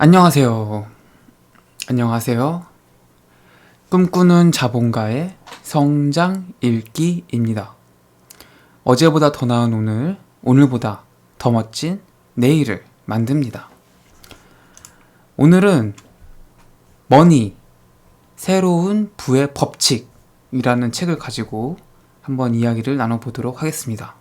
안녕하세요. 안녕하세요. 꿈꾸는 자본가의 성장 읽기입니다. 어제보다 더 나은 오늘, 오늘보다 더 멋진 내일을 만듭니다. 오늘은 머니, 새로운 부의 법칙이라는 책을 가지고 한번 이야기를 나눠보도록 하겠습니다.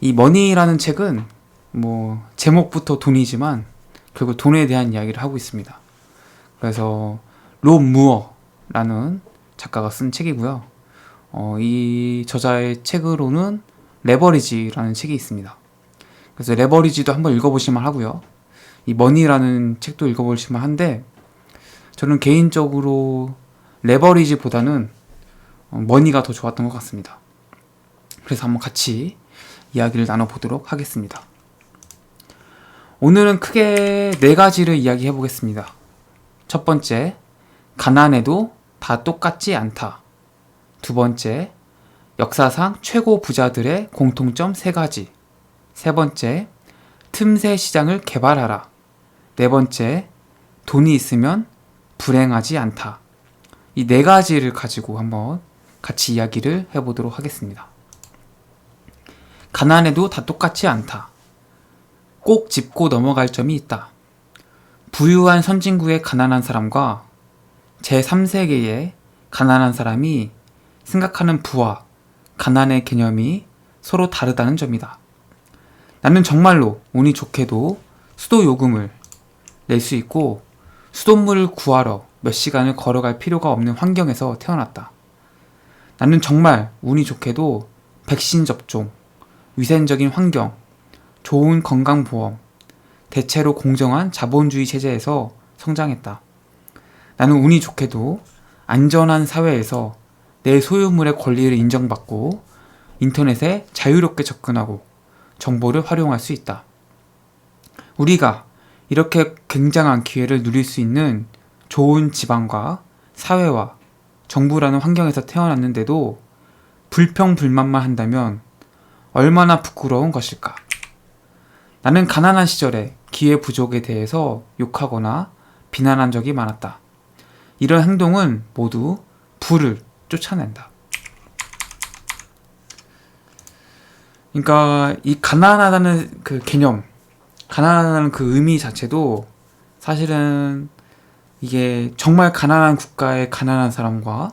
이 머니라는 책은 제목부터 돈이지만 결국 돈에 대한 이야기를 하고 있습니다. 그래서 롭 무어라는 작가가 쓴 책이고요. 이 저자의 책으로는 레버리지라는 책이 있습니다. 그래서 레버리지도 한번 읽어보실만 하고요. 이 머니라는 책도 읽어보실만 한데 저는 개인적으로 레버리지보다는 머니가 더 좋았던 것 같습니다. 그래서 한번 같이 이야기를 나눠보도록 하겠습니다. 오늘은 크게 4가지를 이야기해 보겠습니다. 첫 번째, 가난해도 다 똑같지 않다. 두 번째, 역사상 최고 부자들의 공통점 3가지. 세 번째, 틈새 시장을 개발하라. 네 번째, 돈이 있으면 불행하지 않다. 이 4가지를 가지고 한번 같이 이야기를 해보도록 하겠습니다. 가난해도 다 똑같지 않다. 꼭 짚고 넘어갈 점이 있다. 부유한 선진국의 가난한 사람과 제3세계의 가난한 사람이 생각하는 부와 가난의 개념이 서로 다르다는 점이다. 나는 정말로 운이 좋게도 수도 요금을 낼 수 있고 수돗물을 구하러 몇 시간을 걸어갈 필요가 없는 환경에서 태어났다. 나는 정말 운이 좋게도 백신 접종, 위생적인 환경, 좋은 건강보험, 대체로 공정한 자본주의 체제에서 성장했다. 나는 운이 좋게도 안전한 사회에서 내 소유물의 권리를 인정받고 인터넷에 자유롭게 접근하고 정보를 활용할 수 있다. 우리가 이렇게 굉장한 기회를 누릴 수 있는 좋은 지방과 사회와 정부라는 환경에서 태어났는데도 불평불만만 한다면 얼마나 부끄러운 것일까? 나는 가난한 시절에 기회 부족에 대해서 욕하거나 비난한 적이 많았다. 이런 행동은 모두 부를 쫓아낸다. 그러니까 이 가난하다는 그 개념, 가난하다는 그 의미 자체도 사실은 이게 정말 가난한 국가의 가난한 사람과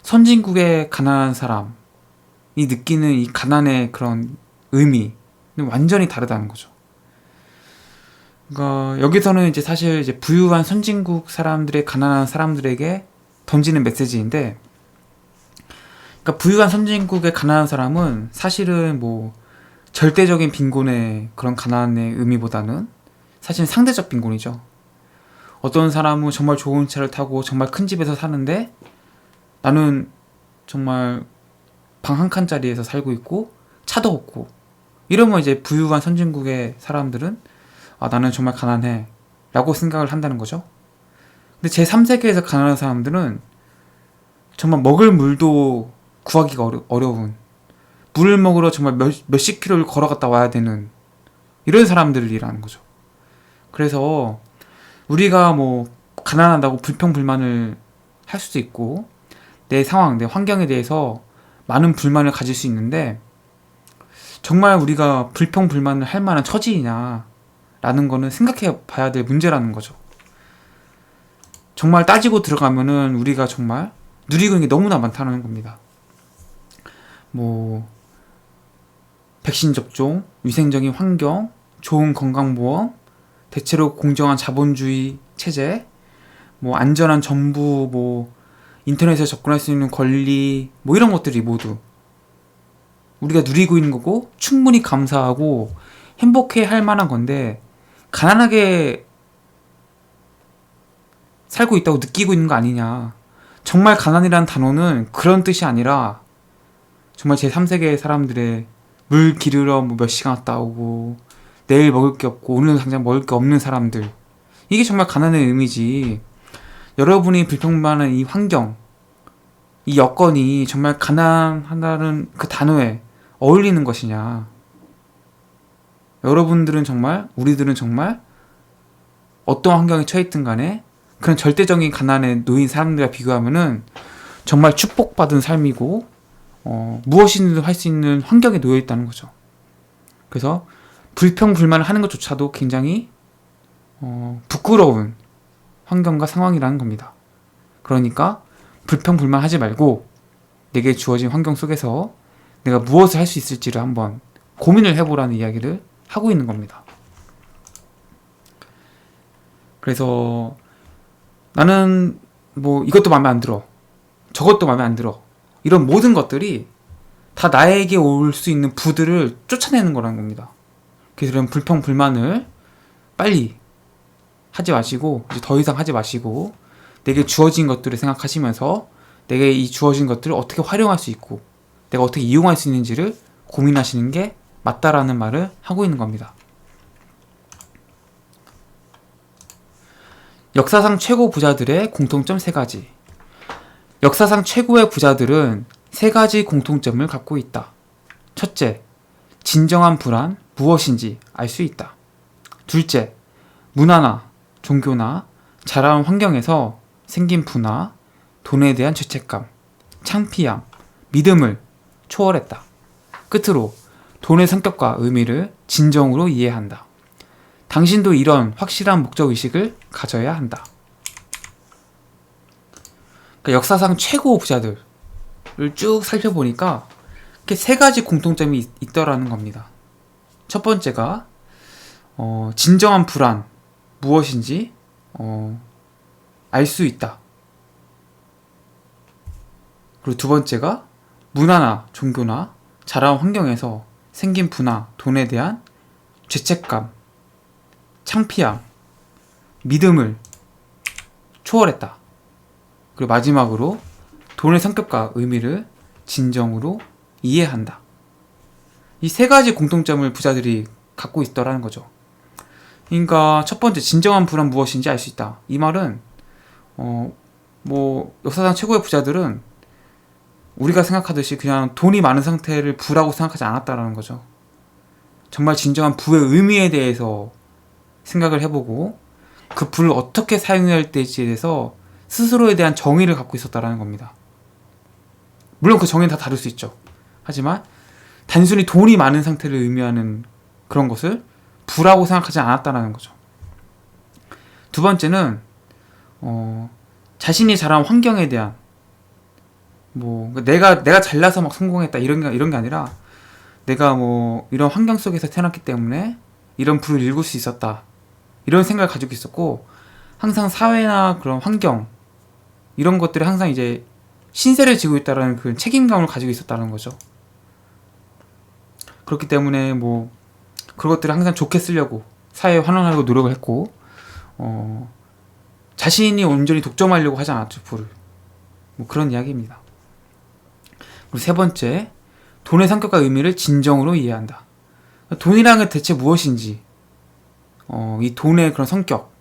선진국의 가난한 사람이 느끼는 이 가난의 그런 의미 완전히 다르다는 거죠. 그러니까 여기서는 이제 사실 이제 부유한 선진국 사람들의 가난한 사람들에게 던지는 메시지인데, 그러니까 부유한 선진국의 가난한 사람은 사실은 절대적인 빈곤의 그런 가난의 의미보다는 사실 상대적 빈곤이죠. 어떤 사람은 정말 좋은 차를 타고 정말 큰 집에서 사는데 나는 정말 방 한 칸짜리에서 살고 있고 차도 없고, 이러면 이제 부유한 선진국의 사람들은 나는 정말 가난해 라고 생각을 한다는 거죠. 근데 제3세계에서 가난한 사람들은 정말 먹을 물도 구하기가 어려운, 물을 먹으러 정말 몇십 킬로를 걸어갔다 와야 되는 이런 사람들이라는 거죠. 그래서 우리가 가난하다고 불평불만을 할 수도 있고 내 상황, 내 환경에 대해서 많은 불만을 가질 수 있는데 정말 우리가 불평불만을 할 만한 처지이냐 라는 거는 생각해 봐야 될 문제라는 거죠. 정말 따지고 들어가면은 우리가 정말 누리고 있는 게 너무나 많다는 겁니다. 백신 접종, 위생적인 환경, 좋은 건강보험, 대체로 공정한 자본주의 체제, 안전한 정부, 인터넷에 접근할 수 있는 권리, 이런 것들이 모두 우리가 누리고 있는 거고 충분히 감사하고 행복해 할 만한 건데, 가난하게 살고 있다고 느끼고 있는 거 아니냐. 정말 가난이라는 단어는 그런 뜻이 아니라 정말 제3세계 사람들의 물 기르러 몇 시간 갔다 오고 내일 먹을 게 없고 오늘 당장 먹을 게 없는 사람들, 이게 정말 가난의 의미지. 여러분이 불평만한 이 환경, 이 여건이 정말 가난하다는 그 단어에 어울리는 것이냐. 여러분들은 정말, 우리들은 정말 어떤 환경에 처해있든 간에 그런 절대적인 가난에 놓인 사람들과 비교하면은 정말 축복받은 삶이고 무엇이든 할 수 있는 환경에 놓여 있다는 거죠. 그래서 불평불만을 하는 것조차도 굉장히 부끄러운 환경과 상황이라는 겁니다. 그러니까 불평불만하지 말고 내게 주어진 환경 속에서 내가 무엇을 할 수 있을지를 한번 고민을 해보라는 이야기를 하고 있는 겁니다. 그래서 나는 뭐 이것도 마음에 안 들어, 저것도 마음에 안 들어, 이런 모든 것들이 다 나에게 올 수 있는 부들을 쫓아내는 거라는 겁니다. 그래서 이런 불평불만을 빨리 하지 마시고, 이제 더 이상 하지 마시고, 내게 주어진 것들을 생각하시면서 내게 이 주어진 것들을 어떻게 활용할 수 있고 내가 어떻게 이용할 수 있는지를 고민하시는 게 맞다라는 말을 하고 있는 겁니다. 역사상 최고 부자들의 공통점 3가지. 역사상 최고의 부자들은 3가지 공통점을 갖고 있다. 첫째, 진정한 불안 무엇인지 알 수 있다. 둘째, 문화나 종교나 자라온 환경에서 생긴 분화, 돈에 대한 죄책감, 창피함, 믿음을 초월했다. 끝으로 돈의 성격과 의미를 진정으로 이해한다. 당신도 이런 확실한 목적의식을 가져야 한다. 그러니까 역사상 최고 부자들을 쭉 살펴보니까 이렇게 3가지 공통점이 있더라는 겁니다. 첫 번째가 진정한 불안 무엇인지 알 수 있다. 그리고 두 번째가 문화나 종교나 자라온 환경에서 생긴 분화, 돈에 대한 죄책감, 창피함, 믿음을 초월했다. 그리고 마지막으로 돈의 성격과 의미를 진정으로 이해한다. 이 3가지 공통점을 부자들이 갖고 있더라는 거죠. 그러니까 첫 번째, 진정한 불안 무엇인지 알 수 있다. 이 말은 역사상 최고의 부자들은 우리가 생각하듯이 그냥 돈이 많은 상태를 부라고 생각하지 않았다라는 거죠. 정말 진정한 부의 의미에 대해서 생각을 해보고 그 부를 어떻게 사용해야 할 때지에 대해서 스스로에 대한 정의를 갖고 있었다라는 겁니다. 물론 그 정의는 다 다를 수 있죠. 하지만 단순히 돈이 많은 상태를 의미하는 그런 것을 부라고 생각하지 않았다라는 거죠. 두 번째는 자신이 자란 환경에 대한 내가 잘나서 막 성공했다 이런 게 아니라 내가 이런 환경 속에서 태어났기 때문에 이런 부를 일굴 수 있었다 이런 생각을 가지고 있었고, 항상 사회나 그런 환경 이런 것들이 항상 이제 신세를 지고 있다라는 그 책임감을 가지고 있었다는 거죠. 그렇기 때문에 그것들을 항상 좋게 쓰려고 사회에 환원하려고 노력을 했고 자신이 온전히 독점하려고 하지 않았죠, 부를. 그런 이야기입니다. 그리고 세 번째, 돈의 성격과 의미를 진정으로 이해한다. 돈이라는 게 대체 무엇인지, 이 돈의 그런 성격,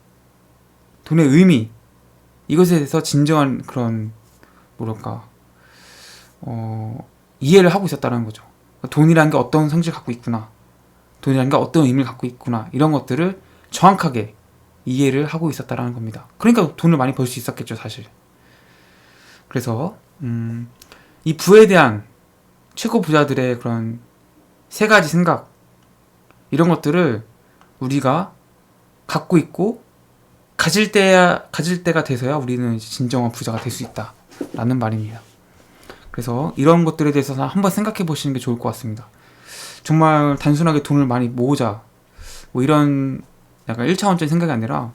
돈의 의미, 이것에 대해서 진정한 그런 이해를 하고 있었다는 거죠. 돈이라는 게 어떤 성질을 갖고 있구나, 돈이라는 게 어떤 의미를 갖고 있구나, 이런 것들을 정확하게 이해를 하고 있었다는 겁니다. 그러니까 돈을 많이 벌 수 있었겠죠, 사실. 그래서 이 부에 대한 최고 부자들의 그런 3가지 생각, 이런 것들을 우리가 갖고 있고 가질 때가 돼서야 우리는 이제 진정한 부자가 될 수 있다 라는 말입니다. 그래서 이런 것들에 대해서 한번 생각해 보시는 게 좋을 것 같습니다. 정말 단순하게 돈을 많이 모으자 이런 약간 1차원적인 생각이 아니라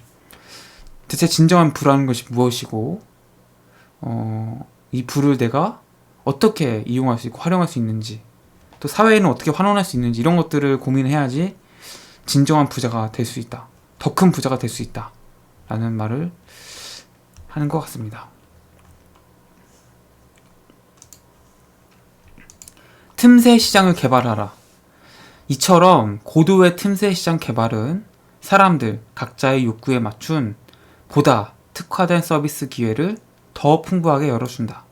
대체 진정한 부라는 것이 무엇이고 이 부를 내가 어떻게 이용할 수 있고 활용할 수 있는지, 또 사회에는 어떻게 환원할 수 있는지, 이런 것들을 고민해야지 진정한 부자가 될 수 있다, 더 큰 부자가 될 수 있다 라는 말을 하는 것 같습니다. 틈새 시장을 개발하라. 이처럼 고도의 틈새 시장 개발은 사람들 각자의 욕구에 맞춘 보다 특화된 서비스 기회를 더 풍부하게 열어준다.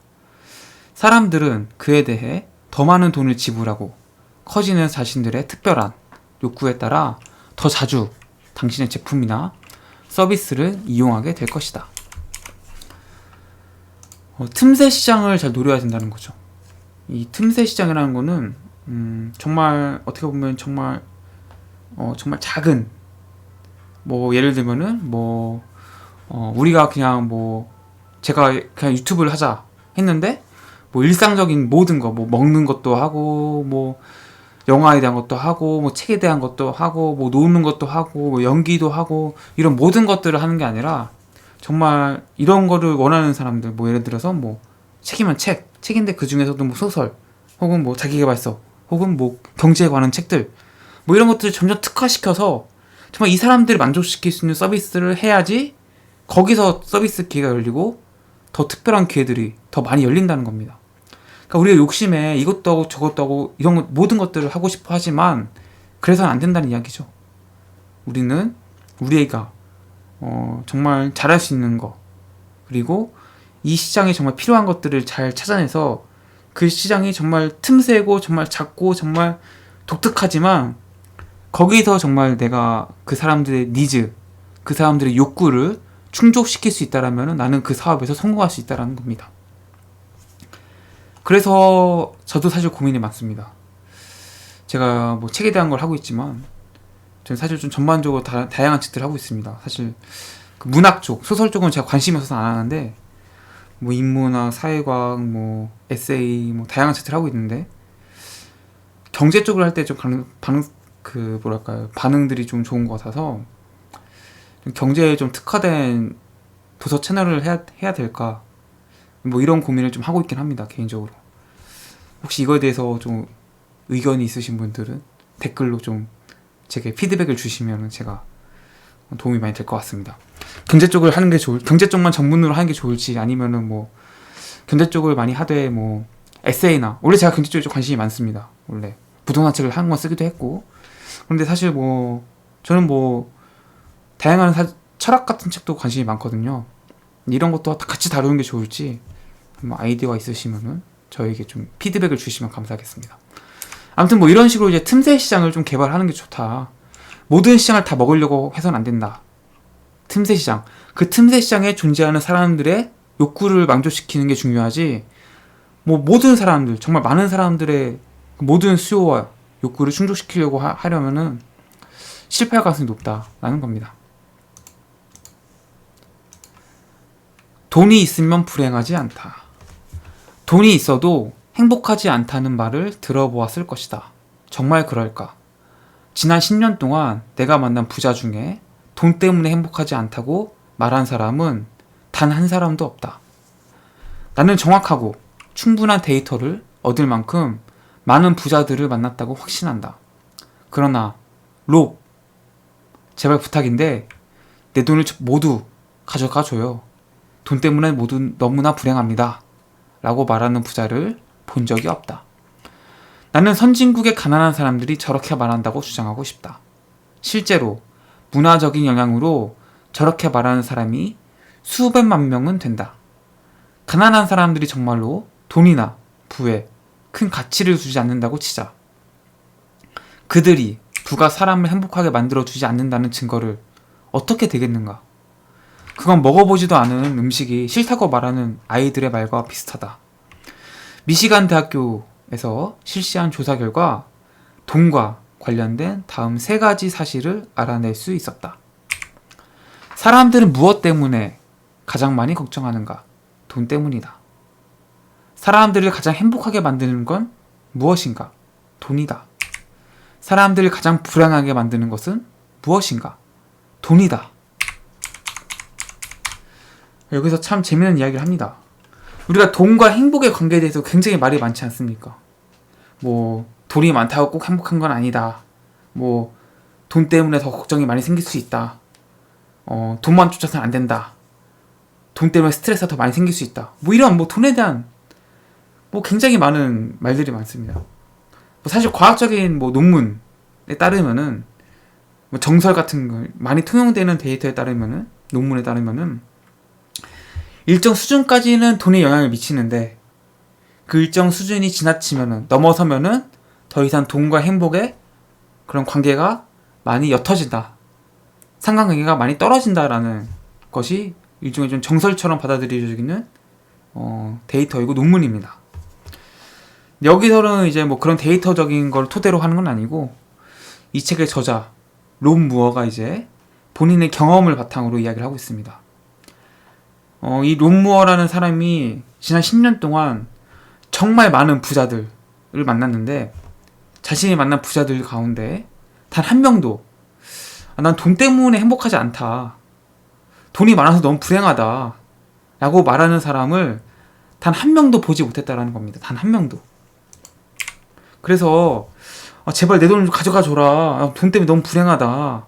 사람들은 그에 대해 더 많은 돈을 지불하고 커지는 자신들의 특별한 욕구에 따라 더 자주 당신의 제품이나 서비스를 이용하게 될 것이다. 틈새 시장을 잘 노려야 된다는 거죠. 이 틈새 시장이라는 거는 정말 어떻게 보면 정말 작은, 뭐 예를 들면은 우리가 그냥 제가 그냥 유튜브를 하자 했는데 뭐 일상적인 모든 거, 뭐 먹는 것도 하고, 뭐 영화에 대한 것도 하고, 뭐 책에 대한 것도 하고, 뭐 노는 것도 하고, 뭐 연기도 하고, 이런 모든 것들을 하는 게 아니라 정말 이런 거를 원하는 사람들, 뭐 예를 들어서 뭐 책이면 책인데 그 중에서도 뭐 소설, 혹은 뭐 자기계발서, 혹은 뭐 경제에 관한 책들, 뭐 이런 것들을 점점 특화시켜서 정말 이 사람들을 만족시킬 수 있는 서비스를 해야지 거기서 서비스 기회가 열리고 더 특별한 기회들이 더 많이 열린다는 겁니다. 그러니까 우리가 욕심에 이것도 하고 저것도 하고 이런 모든 것들을 하고 싶어 하지만 그래서는 안 된다는 이야기죠. 우리는 우리가 정말 잘할 수 있는 거, 그리고 이 시장에 정말 필요한 것들을 잘 찾아내서 그 시장이 정말 틈새고 정말 작고 정말 독특하지만 거기서 정말 내가 그 사람들의 니즈, 그 사람들의 욕구를 충족시킬 수 있다라면 나는 그 사업에서 성공할 수 있다라는 겁니다. 그래서 저도 사실 고민이 많습니다. 제가 뭐 책에 대한 걸 하고 있지만 저는 사실 좀 전반적으로 다양한 책들을 하고 있습니다. 사실 그 문학 쪽, 소설 쪽은 제가 관심이 없어서 안 하는데 뭐 인문학, 사회과학, 뭐 에세이, 뭐 다양한 책들을 하고 있는데 경제 쪽을 할 때 좀 반응들이 좀 좋은 것 같아서 좀 경제에 좀 특화된 도서 채널을 해야 될까, 뭐 이런 고민을 좀 하고 있긴 합니다. 개인적으로. 혹시 이거에 대해서 좀 의견이 있으신 분들은 댓글로 좀 제게 피드백을 주시면 제가 도움이 많이 될 것 같습니다. 경제 쪽을 하는 게 경제 쪽만 전문으로 하는 게 좋을지, 아니면은 뭐 경제 쪽을 많이 하되 뭐 에세이나, 원래 제가 경제 쪽에 좀 관심이 많습니다. 원래 부동산 책을 한 권 쓰기도 했고. 그런데 사실 뭐 저는 뭐 다양한 철학 같은 책도 관심이 많거든요. 이런 것도 같이 다루는 게 좋을지 아이디어가 있으시면은 저에게 좀 피드백을 주시면 감사하겠습니다. 아무튼 뭐 이런 식으로 이제 틈새 시장을 좀 개발하는 게 좋다. 모든 시장을 다 먹으려고 해서는 안 된다. 틈새 시장. 그 틈새 시장에 존재하는 사람들의 욕구를 만족시키는 게 중요하지, 뭐 모든 사람들, 정말 많은 사람들의 모든 수요와 욕구를 충족시키려고 하려면은 실패할 가능성이 높다라는 겁니다. 돈이 있으면 불행하지 않다. 돈이 있어도 행복하지 않다는 말을 들어보았을 것이다. 정말 그럴까? 지난 10년 동안 내가 만난 부자 중에 돈 때문에 행복하지 않다고 말한 사람은 단 한 사람도 없다. 나는 정확하고 충분한 데이터를 얻을 만큼 많은 부자들을 만났다고 확신한다. 그러나 롭, 제발 부탁인데 내 돈을 모두 가져가 줘요. 돈 때문에 모두 너무나 불행합니다. 라고 말하는 부자를 본 적이 없다. 나는 선진국의 가난한 사람들이 저렇게 말한다고 주장하고 싶다. 실제로 문화적인 영향으로 저렇게 말하는 사람이 수백만 명은 된다. 가난한 사람들이 정말로 돈이나 부에 큰 가치를 두지 않는다고 치자. 그들이 부가 사람을 행복하게 만들어주지 않는다는 증거를 어떻게 되겠는가? 그건 먹어보지도 않은 음식이 싫다고 말하는 아이들의 말과 비슷하다. 미시간 대학교에서 실시한 조사 결과 돈과 관련된 다음 3가지 사실을 알아낼 수 있었다. 사람들은 무엇 때문에 가장 많이 걱정하는가? 돈 때문이다. 사람들을 가장 행복하게 만드는 건 무엇인가? 돈이다. 사람들을 가장 불행하게 만드는 것은 무엇인가? 돈이다. 여기서 참 재미있는 이야기를 합니다. 우리가 돈과 행복의 관계에 대해서 굉장히 말이 많지 않습니까? 뭐 돈이 많다고 꼭 행복한 건 아니다. 뭐 돈 때문에 더 걱정이 많이 생길 수 있다. 돈만 쫓아서는 안 된다. 돈 때문에 스트레스가 더 많이 생길 수 있다. 뭐 이런 뭐 돈에 대한 뭐 굉장히 많은 말들이 많습니다. 뭐 사실 과학적인 뭐 논문에 따르면은 뭐 정설 같은 거 많이 통용되는 데이터에 따르면은, 논문에 따르면은 일정 수준까지는 돈에 영향을 미치는데 그 일정 수준이 지나치면은, 넘어서면은 더 이상 돈과 행복의 그런 관계가 많이 옅어진다. 상관관계가 많이 떨어진다라는 것이 일종의 좀 정설처럼 받아들여지는 데이터이고 논문입니다. 여기서는 이제 뭐 그런 데이터적인 걸 토대로 하는 건 아니고 이 책의 저자 론 무어가 이제 본인의 경험을 바탕으로 이야기를 하고 있습니다. 이 론 무어라는 사람이 지난 10년 동안 정말 많은 부자들을 만났는데 자신이 만난 부자들 가운데 단 한 명도 난 돈 때문에 행복하지 않다. 돈이 많아서 너무 불행하다. 라고 말하는 사람을 단 한 명도 보지 못했다라는 겁니다. 단 한 명도. 그래서 제발 내 돈을 좀 가져가 줘라. 돈 때문에 너무 불행하다.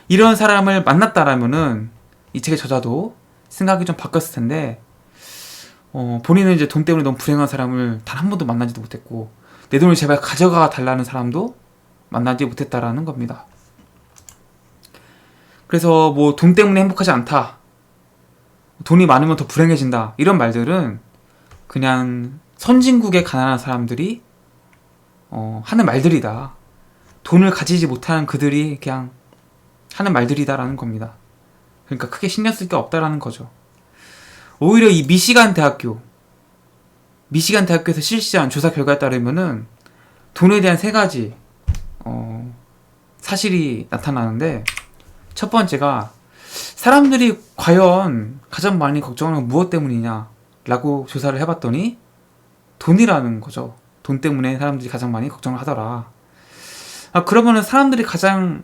이런 사람을 만났다라면은 이 책의 저자도 생각이 좀 바뀌었을 텐데 본인은 이제 돈 때문에 너무 불행한 사람을 단 한 번도 만나지도 못했고 내 돈을 제발 가져가 달라는 사람도 만나지 못했다라는 겁니다. 그래서 뭐 돈 때문에 행복하지 않다. 돈이 많으면 더 불행해진다. 이런 말들은 그냥 선진국의 가난한 사람들이 하는 말들이다. 돈을 가지지 못하는 그들이 그냥 하는 말들이다라는 겁니다. 그러니까 크게 신경 쓸 게 없다라는 거죠. 오히려 이 미시간 대학교에서 실시한 조사 결과에 따르면은 돈에 대한 세 가지 사실이 나타나는데 첫 번째가 사람들이 과연 가장 많이 걱정하는 건 무엇 때문이냐 라고 조사를 해봤더니 돈이라는 거죠. 돈 때문에 사람들이 가장 많이 걱정을 하더라. 그러면은 사람들을 가장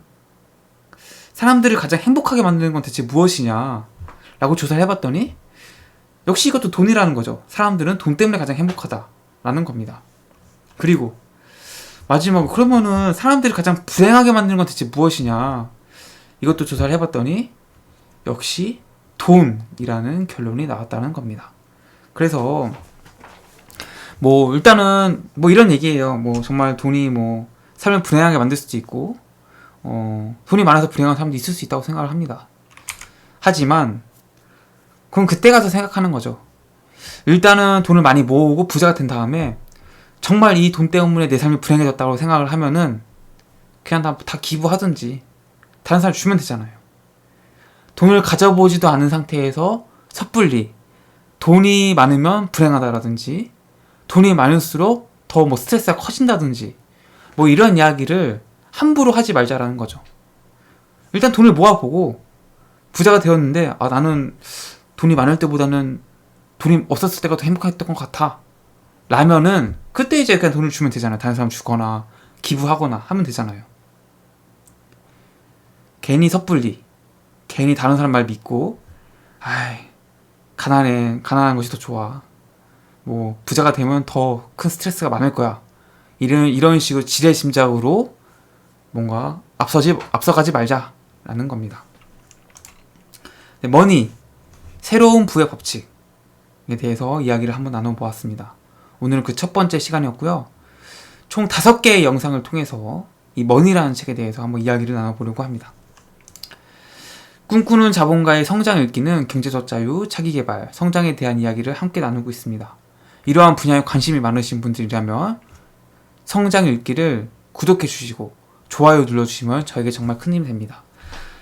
행복하게 만드는 건 대체 무엇이냐 라고 조사를 해봤더니 역시 이것도 돈이라는 거죠. 사람들은 돈 때문에 가장 행복하다라는 겁니다. 그리고 마지막으로 그러면은 사람들이 가장 불행하게 만드는 건 대체 무엇이냐 이것도 조사를 해봤더니 역시 돈이라는 결론이 나왔다는 겁니다. 그래서 뭐 일단은 뭐 이런 얘기예요. 뭐 정말 돈이 뭐 삶을 불행하게 만들 수도 있고 돈이 많아서 불행한 사람도 있을 수 있다고 생각을 합니다. 하지만 그럼 그때 가서 생각하는 거죠. 일단은 돈을 많이 모으고 부자가 된 다음에 정말 이 돈 때문에 내 삶이 불행해졌다고 생각을 하면은 그냥 다 기부하든지 다른 사람 주면 되잖아요. 돈을 가져보지도 않은 상태에서 섣불리 돈이 많으면 불행하다라든지 돈이 많을수록 더 뭐 스트레스가 커진다든지 뭐 이런 이야기를 함부로 하지 말자라는 거죠. 일단 돈을 모아보고 부자가 되었는데 나는 돈이 많을 때보다는 돈이 없었을 때가 더 행복했던 것 같아 라면은 그때 이제 그냥 돈을 주면 되잖아요. 다른 사람 주거나 기부하거나 하면 되잖아요. 괜히 섣불리 괜히 다른 사람 말 믿고 가난한 것이 더 좋아. 뭐 부자가 되면 더 큰 스트레스가 많을 거야. 이런 식으로 지레짐작으로 뭔가 앞서가지 말자라는 겁니다. 머니, 새로운 부의 법칙에 대해서 이야기를 한번 나눠보았습니다. 오늘은 그 첫 번째 시간이었고요. 총 5개의 영상을 통해서 이 머니라는 책에 대해서 한번 이야기를 나눠보려고 합니다. 꿈꾸는 자본가의 성장 읽기는 경제적 자유, 차기개발, 성장에 대한 이야기를 함께 나누고 있습니다. 이러한 분야에 관심이 많으신 분들이라면 성장 읽기를 구독해 주시고 좋아요 눌러주시면 저에게 정말 큰 힘이 됩니다.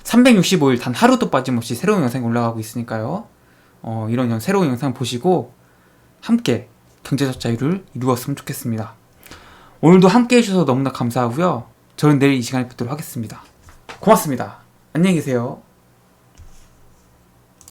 365일 단 하루도 빠짐없이 새로운 영상이 올라가고 있으니까요. 이런 새로운 영상 보시고 함께 경제적 자유를 이루었으면 좋겠습니다. 오늘도 함께 해주셔서 너무나 감사하고요. 저는 내일 이 시간에 뵙도록 하겠습니다. 고맙습니다. 안녕히 계세요.